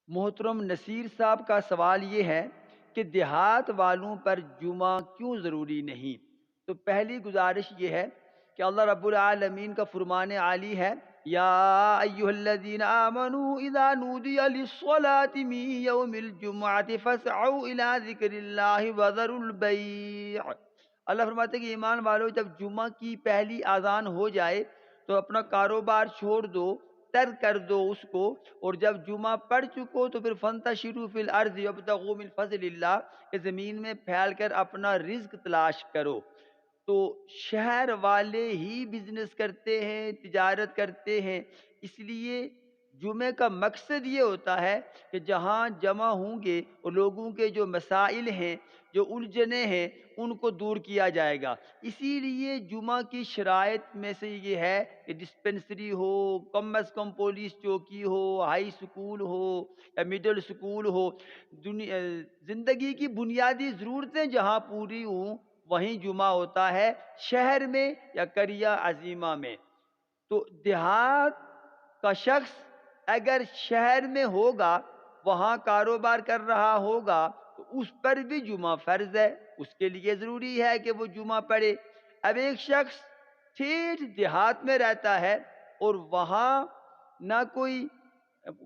محترم نصیر صاحب کا سوال یہ ہے کہ دیہات والوں پر جمعہ کیوں ضروری نہیں؟ تو پہلی گزارش یہ ہے کہ اللہ رب العالمین کا فرمان عالی ہے، یا ایہا الذین آمنوا اذا نودی للصلاة من یوم الجمعة فاسعوا الی ذکر اللہ وذروا البیع۔ اللہ فرماتے ہیں کہ ایمان والو، جب جمعہ کی پہلی اذان ہو جائے تو اپنا کاروبار چھوڑ دو، ترک کر دو اس کو، اور جب جمعہ پڑھ چکو تو پھر فَانتَشِرُوا فِي الْأَرْضِ وَابْتَغُوا مِن فَضْلِ اللَّہِ، کہ زمین میں پھیل کر اپنا رزق تلاش کرو۔ تو شہر والے ہی بزنس کرتے ہیں، تجارت کرتے ہیں، اس لیے جمعے کا مقصد یہ ہوتا ہے کہ جہاں جمع ہوں گے اور لوگوں کے جو مسائل ہیں، جو الجھنیں ہیں، ان کو دور کیا جائے گا۔ اسی لیے جمعہ کی شرائط میں سے یہ ہے کہ ڈسپنسری ہو، کم از کم پولیس چوکی ہو، ہائی سکول ہو یا مڈل سکول ہو، زندگی کی بنیادی ضرورتیں جہاں پوری ہوں وہیں جمعہ ہوتا ہے، شہر میں یا قریہ عظیمہ میں۔ تو دیہات کا شخص اگر شہر میں ہوگا، وہاں کاروبار کر رہا ہوگا، تو اس پر بھی جمعہ فرض ہے، اس کے لیے ضروری ہے کہ وہ جمعہ پڑھے۔ اب ایک شخص ٹھیک دیہات میں رہتا ہے اور وہاں نہ کوئی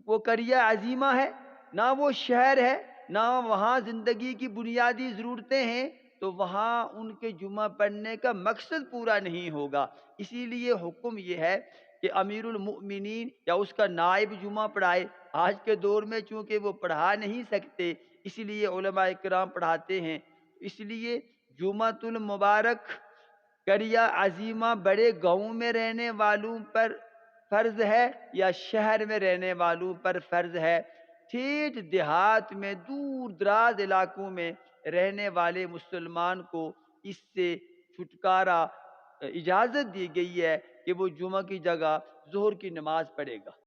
وہ قریہ عظیمہ ہے، نہ وہ شہر ہے، نہ وہاں زندگی کی بنیادی ضرورتیں ہیں، تو وہاں ان کے جمعہ پڑھنے کا مقصد پورا نہیں ہوگا۔ اسی لیے حکم یہ ہے کہ امیر المؤمنین یا اس کا نائب جمعہ پڑھائے۔ آج کے دور میں چونکہ وہ پڑھا نہیں سکتے، اس لیے علماء کرام پڑھاتے ہیں۔ اس لیے جمعۃ المبارک قریہ عظیمہ بڑے گاؤں میں رہنے والوں پر فرض ہے یا شہر میں رہنے والوں پر فرض ہے؟ ٹھیک دیہات میں، دور دراز علاقوں میں رہنے والے مسلمان کو اس سے چھٹکارا، اجازت دی گئی ہے کہ وہ جمعہ کی جگہ ظہر کی نماز پڑھے گا۔